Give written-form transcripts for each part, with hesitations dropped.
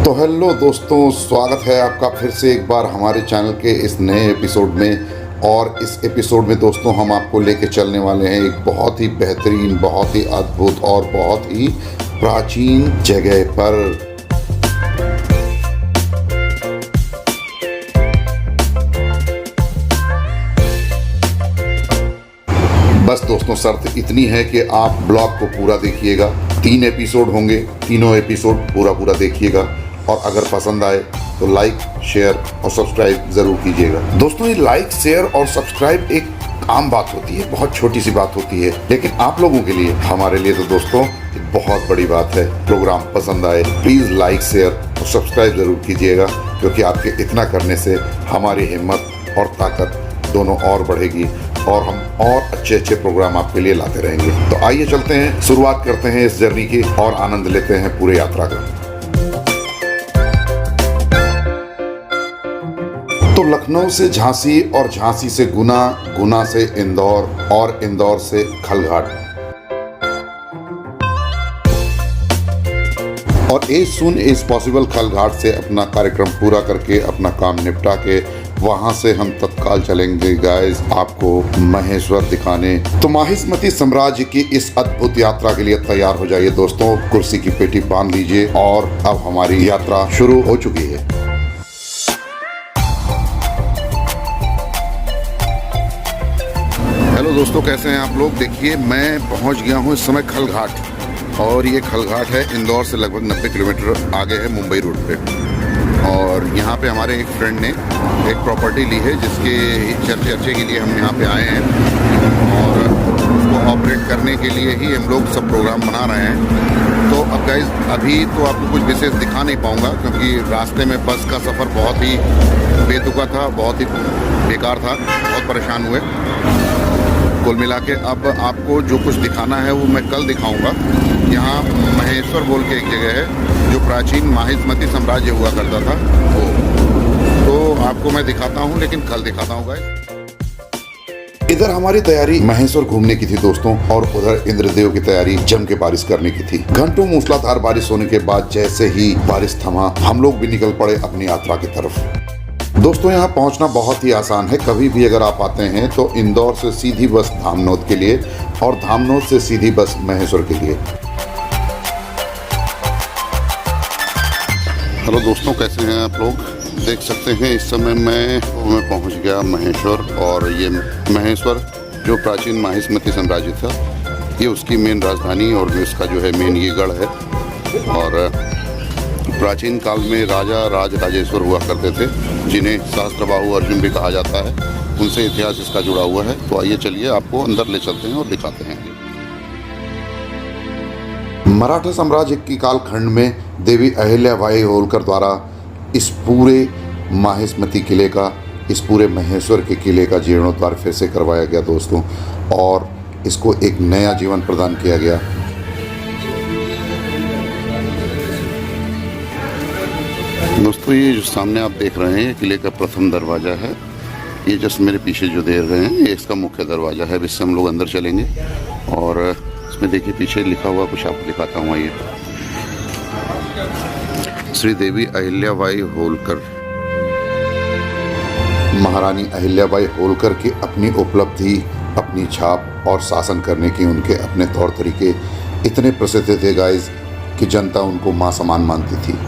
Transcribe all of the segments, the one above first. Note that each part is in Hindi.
तो हेलो दोस्तों, स्वागत है आपका फिर से एक बार हमारे चैनल के इस नए एपिसोड में। और इस एपिसोड में दोस्तों हम आपको लेके चलने वाले हैं एक बहुत ही बेहतरीन, बहुत ही अद्भुत और बहुत ही प्राचीन जगह पर। बस दोस्तों, शर्त इतनी है कि आप ब्लॉग को पूरा देखिएगा। 3 एपिसोड होंगे, तीनों एपिसोड पूरा देखिएगा। और अगर पसंद आए तो लाइक, शेयर और सब्सक्राइब ज़रूर कीजिएगा। दोस्तों, ये लाइक, शेयर और सब्सक्राइब एक आम बात होती है, बहुत छोटी सी बात होती है, लेकिन आप लोगों के लिए, हमारे लिए तो दोस्तों बहुत बड़ी बात है। प्रोग्राम पसंद आए प्लीज़ लाइक, शेयर और सब्सक्राइब ज़रूर कीजिएगा, क्योंकि आपके इतना करने से हमारी हिम्मत और ताकत दोनों और बढ़ेगी और हम और अच्छे प्रोग्राम आपके लिए लाते रहेंगे। तो आइए चलते हैं, शुरुआत करते हैं इस जर्नी की और आनंद लेते हैं पूरे यात्रा का। तो लखनऊ से झांसी और झांसी से गुना, गुना से इंदौर और इंदौर से खलघाट। और as soon as possible Khalghat से अपना कार्यक्रम पूरा करके, अपना काम निपटा के वहां से हम तत्काल चलेंगे गाइस आपको महेश्वर दिखाने। तो माहिष्मती साम्राज्य की इस अद्भुत यात्रा के लिए तैयार हो जाइए दोस्तों, कुर्सी की पेटी बांध लीजिए और अब हमारी यात्रा शुरू हो चुकी है। हेलो दोस्तों, कैसे हैं आप लोग? देखिए, मैं पहुंच गया हूं इस समय खलघाट, और ये खलघाट है इंदौर से लगभग 90 किलोमीटर आगे है, मुंबई रोड पे। और यहाँ पे हमारे एक फ्रेंड ने एक प्रॉपर्टी ली है, जिसके चर्चे के लिए हम यहाँ पे आए हैं और उसको ऑपरेट करने के लिए ही हम लोग सब प्रोग्राम बना रहे हैं। तो अब गाइस, अभी तो आपको कुछ विशेष दिखा नहीं पाऊँगा, क्योंकि रास्ते में बस का सफ़र बहुत ही बेतुका था, बहुत ही बेकार था, बहुत परेशान हुए कुल मिला के। अब आपको जो कुछ दिखाना है वो मैं कल दिखाऊंगा। यहाँ महेश्वर बोल के एक जगह है, जो प्राचीन माहिष्मती साम्राज्य हुआ करता था, वो तो आपको मैं दिखाता हूँ, लेकिन कल दिखाता हूँ गाइस। इधर हमारी तैयारी महेश्वर घूमने की थी दोस्तों, और उधर इंद्रदेव की तैयारी जम के बारिश करने की थी। घंटों मूसलाधार बारिश होने के बाद जैसे ही बारिश थमा, हम लोग भी निकल पड़े अपनी यात्रा की तरफ। दोस्तों, यहाँ पहुँचना बहुत ही आसान है। कभी भी अगर आप आते हैं तो इंदौर से सीधी बस धामनोद के लिए और धामनोद से सीधी बस महेश्वर के लिए। हेलो दोस्तों, कैसे हैं आप लोग? देख सकते हैं इस समय मैं पहुँच गया महेश्वर। और ये महेश्वर जो प्राचीन माहिष्मती साम्राज्य था, ये उसकी मेन राजधानी और इसका जो है मेन ये गढ़ है। और प्राचीन काल में राजा राजेश्वर हुआ करते थे, जिन्हें सहस्त्रबाहु अर्जुन भी कहा जाता है। उनसे इतिहास इसका जुड़ा हुआ है। तो आइए चलिए आपको अंदर ले चलते हैं और दिखाते हैं। मराठा साम्राज्य की कालखंड में देवी अहिल्याबाई होलकर द्वारा इस पूरे माहिष्मती किले का, इस पूरे महेश्वर के किले का जीर्णोद्धार फिर से करवाया गया दोस्तों, और इसको एक नया जीवन प्रदान किया गया। दोस्तों, ये जो सामने आप देख रहे हैं, किले का प्रथम दरवाज़ा है। ये जस्ट मेरे पीछे जो देख रहे हैं, ये इसका मुख्य दरवाज़ा है। इससे हम लोग अंदर चलेंगे और इसमें देखिए पीछे लिखा हुआ कुछ आपको दिखाता हूँ। ये श्री देवी अहिल्याबाई होलकर, महारानी अहिल्याबाई होलकर की अपनी उपलब्धि, अपनी छाप और शासन करने की उनके अपने तौर तरीके इतने प्रसिद्ध थे गाइस कि जनता उनको मां समान मानती थी।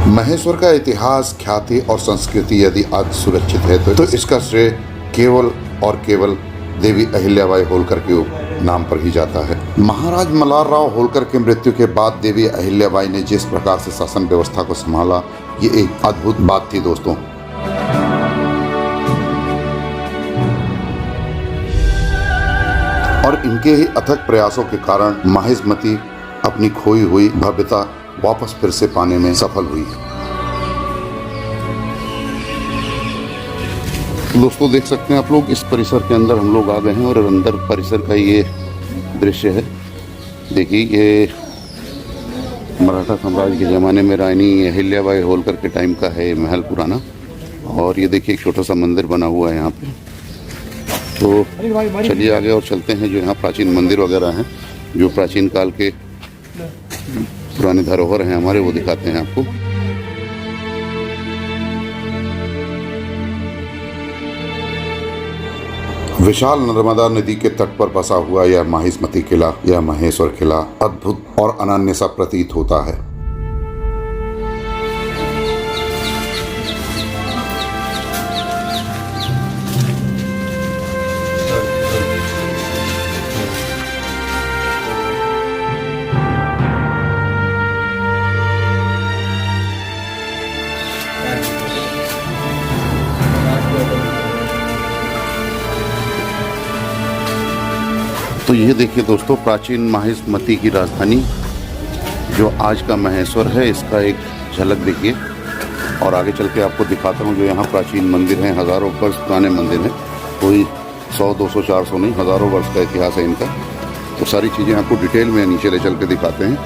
महेश्वर का इतिहास, ख्याति और संस्कृति यदि आज सुरक्षित है तो इसका श्रेय केवल और केवल देवी अहिल्याबाई होलकर के नाम पर ही जाता है। महाराज मल्हारराव होलकर की मृत्यु के बाद देवी अहिल्याबाई ने जिस प्रकार से शासन व्यवस्था को संभाला, ये एक अद्भुत बात थी दोस्तों। और इनके ही अथक प्रयासों के कारण माहिष्मती अपनी खोई हुई भव्यता वापस फिर से पाने में सफल हुई। दोस्तों, देख सकते हैं आप लोग, इस परिसर के अंदर हम लोग आ गए हैं और अंदर परिसर का ये दृश्य है। देखिए, ये मराठा साम्राज्य के ज़माने में रानी अहिल्याबाई होलकर के टाइम का है महल पुराना। और ये देखिए एक छोटा सा मंदिर बना हुआ है यहाँ पे। तो चलिए आगे और चलते हैं। जो यहाँ प्राचीन मंदिर वगैरह हैं जो प्राचीन काल के पुराने धरोहर हैं हमारे, वो दिखाते हैं आपको। विशाल नर्मदा नदी के तट पर बसा हुआ यह माहिष्मती किला, यह महेश्वर किला अद्भुत और अनन्य सा प्रतीत होता है। तो ये देखिए दोस्तों, प्राचीन माहिष्मती की राजधानी जो आज का महेश्वर है, इसका एक झलक देखिए। और आगे चल के आपको दिखाता हूँ जो यहाँ प्राचीन मंदिर हैं, हज़ारों वर्ष पुराने मंदिर हैं, कोई 100, 200, 400 नहीं, हज़ारों वर्ष का इतिहास है इनका। तो सारी चीज़ें आपको डिटेल में नीचे ले चल के दिखाते हैं।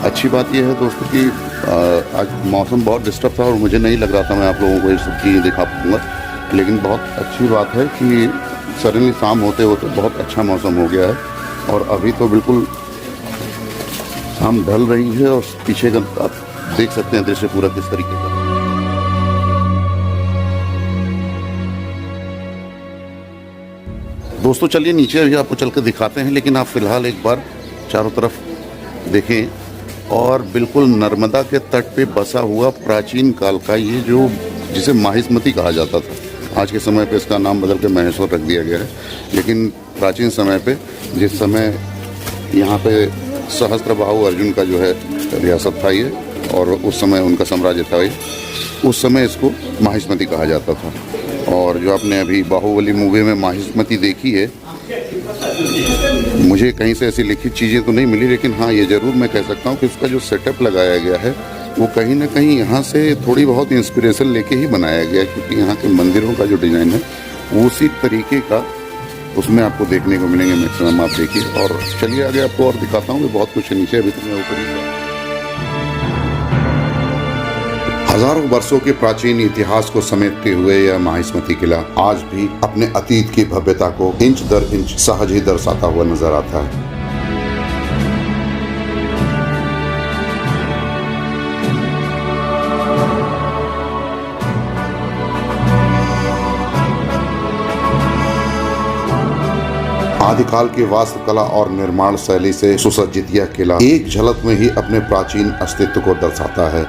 अच्छी बात यह है दोस्तों कि आज मौसम बहुत डिस्टर्ब था और मुझे नहीं लग रहा था मैं आप लोगों को ये सब चीज़ें दिखा पाऊँगा, लेकिन बहुत अच्छी बात है कि सडनली शाम होते होते बहुत अच्छा मौसम हो गया है। और अभी तो बिल्कुल शाम ढल रही है और पीछे का आप देख सकते हैं दृश्य पूरा किस तरीके का। दोस्तों चलिए नीचे अभी आपको चल के दिखाते हैं, लेकिन आप फिलहाल एक बार चारों तरफ देखें और बिल्कुल नर्मदा के तट पे बसा हुआ प्राचीन काल का ये जो जिसे माहिष्मती कहा जाता था, आज के समय पे इसका नाम बदल के महेश्वर रख दिया गया है। लेकिन प्राचीन समय पे जिस समय यहाँ पे सहस्त्रबाहु अर्जुन का जो है रियासत था ये, और उस समय उनका साम्राज्य था ये, उस समय इसको माहिष्मती कहा जाता था। और जो आपने अभी बाहुबली मूवी में माहिष्मती देखी है, मुझे कहीं से ऐसी लिखित चीज़ें तो नहीं मिली, लेकिन हाँ ये ज़रूर मैं कह सकता हूँ कि उसका जो सेटअप लगाया गया है वो कहीं ना कहीं यहाँ से थोड़ी बहुत इंस्पिरेशन लेके ही बनाया गया है, क्योंकि यहाँ के मंदिरों का जो डिज़ाइन है वो उसी तरीके का उसमें आपको देखने को मिलेंगे मैक्सिमम। आप देखिए और चलिए आगे आपको और दिखाता हूँ कि बहुत कुछ नीचे अभी तो मैं ऊपर ही। हजारों वर्षों के प्राचीन इतिहास को समेटते हुए यह माहिष्मती किला आज भी अपने अतीत की भव्यता को इंच दर इंच सहज ही दर्शाता हुआ नजर आता है। आदिकाल की वास्तुकला और निर्माण शैली से सुसज्जित यह किला एक झलक में ही अपने प्राचीन अस्तित्व को दर्शाता है।